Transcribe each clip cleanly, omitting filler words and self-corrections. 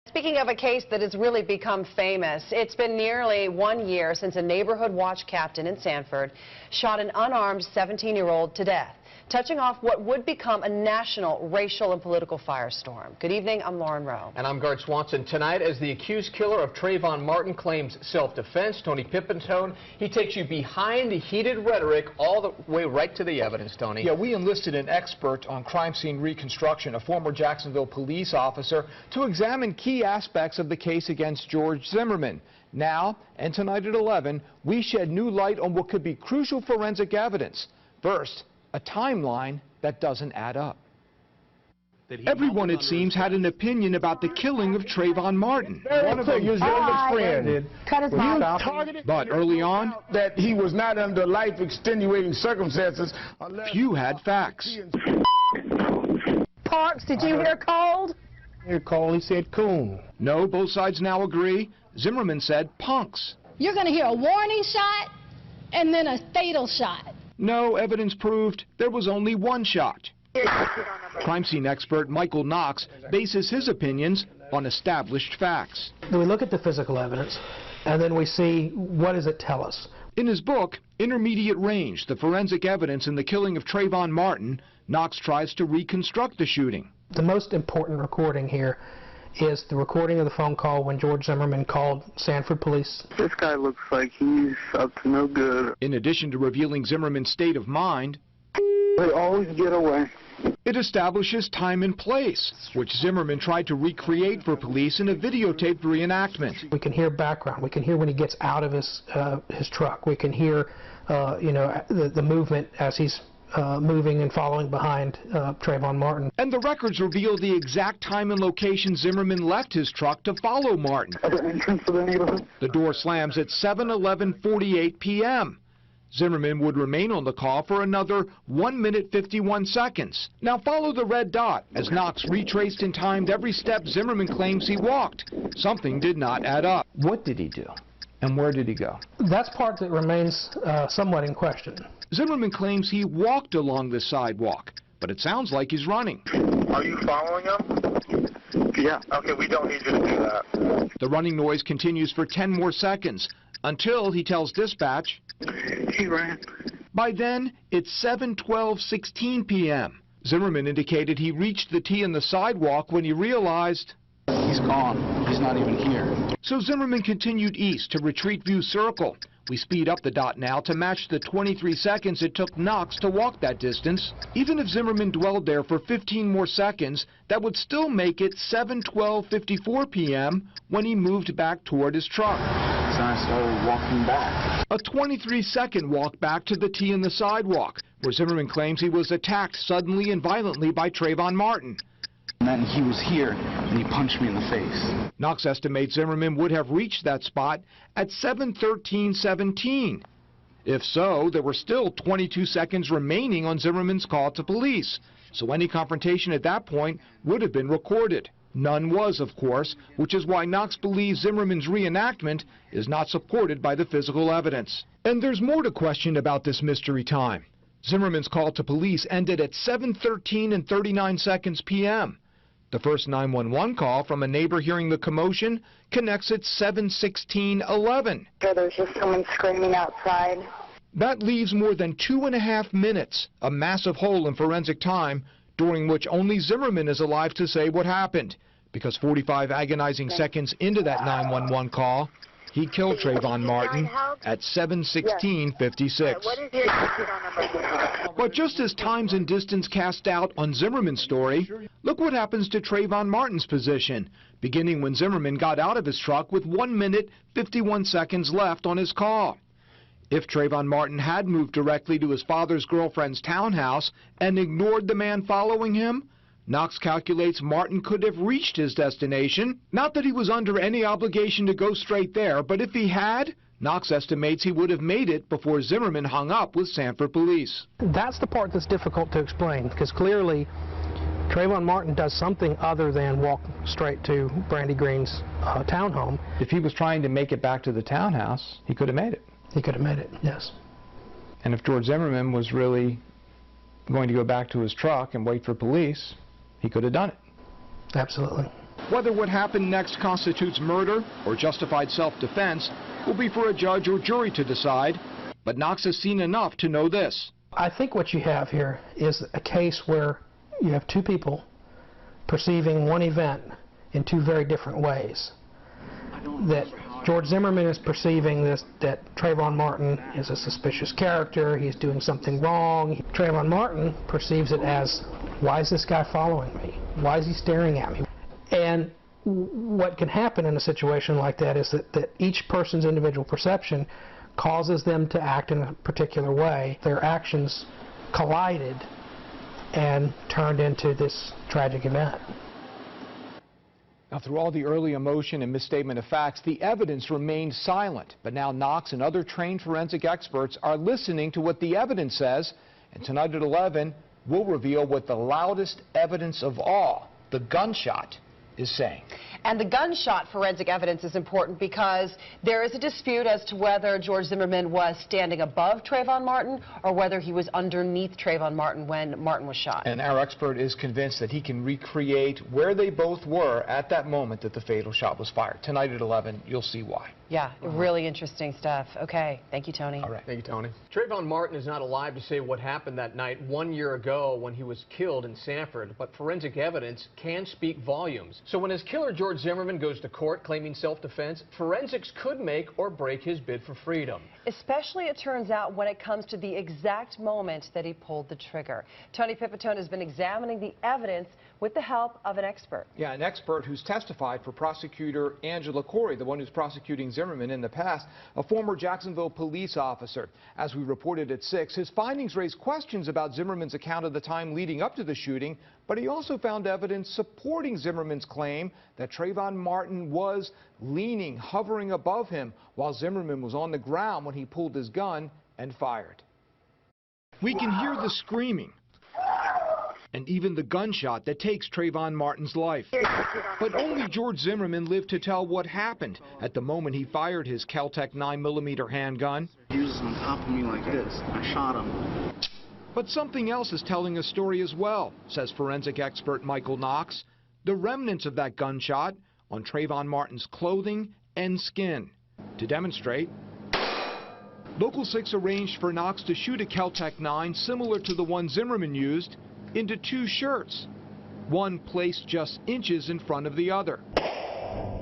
Speaking of a case that has really become famous, it's been nearly 1 year since a neighborhood watch captain in Sanford shot an unarmed 17-year-old to death, touching off what would become a national racial and political firestorm. Good evening, I'm Lauren Rowe. And I'm Garth Swanson. Tonight, as the accused killer of Trayvon Martin claims self-defense, Tony Pippentone, he takes you behind the heated rhetoric all the way right to the evidence, Tony. Yeah, we enlisted an expert on crime scene reconstruction, a former Jacksonville police officer, to examine key aspects of the case against George Zimmerman. Now, and tonight at 11, we shed new light on what could be crucial forensic evidence. First, a timeline that doesn't add up. Everyone, it seems, had an opinion about the killing of Trayvon Martin. One of his youngest friends But early on, that he was not under life extenuating circumstances. few had facts. Parks, did you hear cold? He called, he said coon. No, both sides now agree. Zimmerman said punks. You're going to hear a warning shot and then a fatal shot. No, evidence proved there was only one shot. Crime scene expert Michael Knox bases his opinions on established facts. We look at the physical evidence, and then we see what does it tell us. In his book, Intermediate Range, the forensic evidence in the killing of Trayvon Martin, Knox tries to reconstruct the shooting. The most important recording here is the recording of the phone call when George Zimmerman called Sanford police. This guy looks like he's up to no good. In addition to revealing Zimmerman's state of mind, They always get away. it establishes time and place, which Zimmerman tried to recreate for police in a videotaped reenactment. We can hear background. We can hear when he gets out of his truck. We can hear, the movement as he's moving and following behind Trayvon Martin. And the records reveal the exact time and location Zimmerman left his truck to follow Martin. At the entrance of the neighborhood. The door slams at 7:11:48 p.m. Zimmerman would remain on the call for another 1 minute 51 seconds. Now follow the red dot as Knox retraced and timed every step Zimmerman claims he walked. Something did not add up. What did he do? And where did he go? That's part that remains somewhat in question. Zimmerman claims he walked along the sidewalk, but it sounds like he's running. Are you following him? Yeah. Okay, we don't need you to do that. The running noise continues for 10 more seconds until he tells dispatch. He ran. By then, it's 7:12:16 p.m. Zimmerman indicated he reached the T in the sidewalk when he realized He's gone. He's not even here. So Zimmerman continued east to Retreat View Circle. We speed up the dot now to match the 23 seconds it took Knox to walk that distance. Even if Zimmerman dwelled there for 15 more seconds, that would still make it 7:12:54 p.m. when he moved back toward his truck. So I started walking back. A 23-second walk back to the T in the sidewalk, where Zimmerman claims he was attacked suddenly and violently by Trayvon Martin. And then he was here, and he punched me in the face. Knox estimates Zimmerman would have reached that spot at 7:13:17. If so, there were still 22 seconds remaining on Zimmerman's call to police, so any confrontation at that point would have been recorded. None was, of course, which is why Knox believes Zimmerman's reenactment is not supported by the physical evidence. And there's more to question about this mystery time. Zimmerman's call to police ended at 7:13:39 p.m. The first 911 call from a neighbor hearing the commotion connects at 7:16:11. There's just someone screaming outside. That leaves more than 2.5 minutes, a massive hole in forensic time, during which only Zimmerman is alive to say what happened, because 45 agonizing seconds into that 911 call, he killed Trayvon Martin at 7:16:56. But just as times and distance cast doubt on Zimmerman's story, look what happens to Trayvon Martin's position, beginning when Zimmerman got out of his truck with 1 minute 51 seconds left on his call. If Trayvon Martin had moved directly to his father's girlfriend's townhouse and ignored the man following him, Knox calculates Martin could have reached his destination. Not that he was under any obligation to go straight there, but if he had, Knox estimates he would have made it before Zimmerman hung up with Sanford police. That's the part that's difficult to explain, because clearly Trayvon Martin does something other than walk straight to Brandy Green's townhome. If he was trying to make it back to the townhouse, he could have made it. He could have made it, yes. And if George Zimmerman was really going to go back to his truck and wait for police, he could have done it. Absolutely. Whether what happened next constitutes murder or justified self-defense will be for a judge or jury to decide, but Knox has seen enough to know this. I think what you have here is a case where you have two people perceiving one event in two very different ways. That George Zimmerman is perceiving this, that Trayvon Martin is a suspicious character, he's doing something wrong. Trayvon Martin perceives it as, why is this guy following me? Why is he staring at me? And what can happen in a situation like that is that each person's individual perception causes them to act in a particular way. Their actions collided and turned into this tragic event. Now, through all the early emotion and misstatement of facts, the evidence remained silent. But now Knox and other trained forensic experts are listening to what the evidence says. And tonight at 11, we'll reveal what the loudest evidence of all, the gunshot, is saying. And the gunshot forensic evidence is important because there is a dispute as to whether George Zimmerman was standing above Trayvon Martin or whether he was underneath Trayvon Martin when Martin was shot. And our expert is convinced that he can recreate where they both were at that moment that the fatal shot was fired. Tonight at 11, you'll see why. Yeah, really interesting stuff. Okay, thank you, Tony. All right, thank you, Tony. Trayvon Martin is not alive to say what happened that night 1 year ago when he was killed in Sanford, but forensic evidence can speak volumes. So when his killer, George Zimmerman, goes to court claiming self-defense, forensics could make or break his bid for freedom. Especially, it turns out, when it comes to the exact moment that he pulled the trigger. Tony Pipitone has been examining the evidence with the help of an expert. Yeah, an expert who's testified for prosecutor Angela Corey, the one who's prosecuting Zimmerman in the past, a former Jacksonville police officer. As we reported at 6, his findings raised questions about Zimmerman's account of the time leading up to the shooting, but he also found evidence supporting Zimmerman's claim that Trayvon Martin was leaning, hovering above him, while Zimmerman was on the ground when he pulled his gun and fired. We can hear the screaming and even the gunshot that takes Trayvon Martin's life. But only George Zimmerman lived to tell what happened at the moment he fired his Kel-Tec 9mm handgun. He was on top of me like this. I shot him. But something else is telling a story as well, says forensic expert Michael Knox. The remnants of that gunshot on Trayvon Martin's clothing and skin. To demonstrate, Local 6 arranged for Knox to shoot a Kel-Tec 9 similar to the one Zimmerman used into two shirts, one placed just inches in front of the other.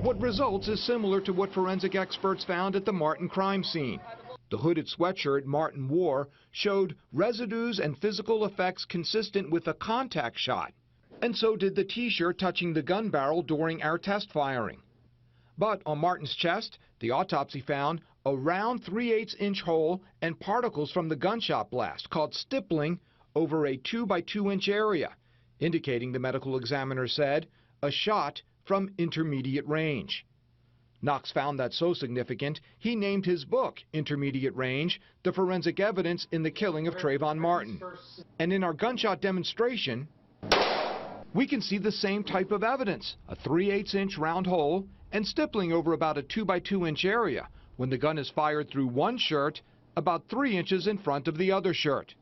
What results is similar to what forensic experts found at the Martin crime scene. The hooded sweatshirt Martin wore showed residues and physical effects consistent with a contact shot, and so did the t-shirt touching the gun barrel during our test firing. But on Martin's chest, the autopsy found a round 3/8 inch hole and particles from the gunshot blast called stippling over a 2 by 2 inch area, indicating, the medical examiner said, a shot from intermediate range. Knox found that so significant, he named his book, Intermediate Range, the forensic evidence in the killing of Trayvon Martin. And in our gunshot demonstration, we can see the same type of evidence, a 3/8 inch round hole and stippling over about a 2 by 2 inch area when the gun is fired through one shirt about 3 inches in front of the other shirt.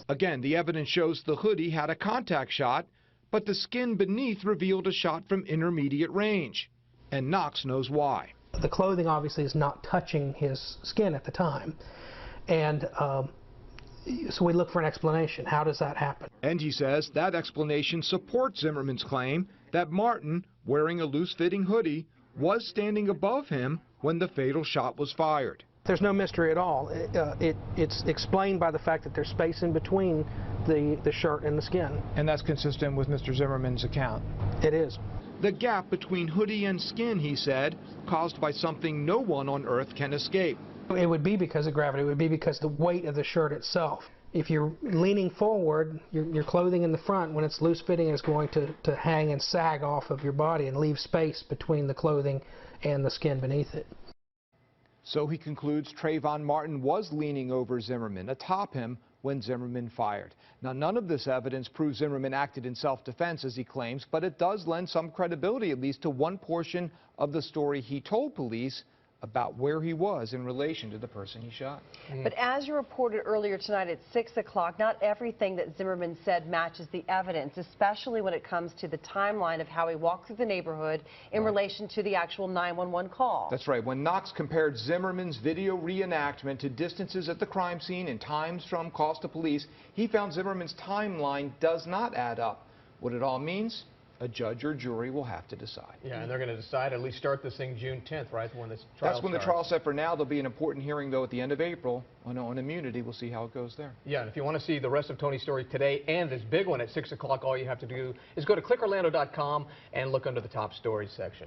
Again, the evidence shows the hoodie had a contact shot, but the skin beneath revealed a shot from intermediate range. And Knox knows why. The clothing obviously is not touching his skin at the time. And so we look for an explanation. How does that happen? And he says that explanation supports Zimmerman's claim that Martin, wearing a loose-fitting hoodie, was standing above him when the fatal shot was fired. There's no mystery at all. It's explained by the fact that there's space in between the shirt and the skin. And that's consistent with Mr. Zimmerman's account. It is. The gap between hoodie and skin, he said, caused by something no one on Earth can escape. It would be because of gravity. It would be because the weight of the shirt itself. If you're leaning forward, your clothing in the front, when it's loose fitting, is going to hang and sag off of your body and leave space between the clothing and the skin beneath it. So he concludes Trayvon Martin was leaning over Zimmerman, atop him, when Zimmerman fired. Now, none of this evidence proves Zimmerman acted in self-defense, as he claims, but it does lend some credibility, at least, to one portion of the story he told police about where he was in relation to the person he shot. But as you reported earlier tonight at 6 o'clock, not everything that Zimmerman said matches the evidence, especially when it comes to the timeline of how he walked through the neighborhood in relation to the actual 911 call. That's right. When Knox compared Zimmerman's video reenactment to distances at the crime scene and times from calls to police, he found Zimmerman's timeline does not add up. What it all means? A judge or jury will have to decide. Yeah, and they're going to decide, at least start this thing June 10th, right, when this trial That's when the starts. trial's set for now. There'll be an important hearing, though, at the end of April on immunity. We'll see how it goes there. Yeah, and if you want to see the rest of Tony's story today and this big one at 6 o'clock, all you have to do is go to clickorlando.com and look under the top stories section.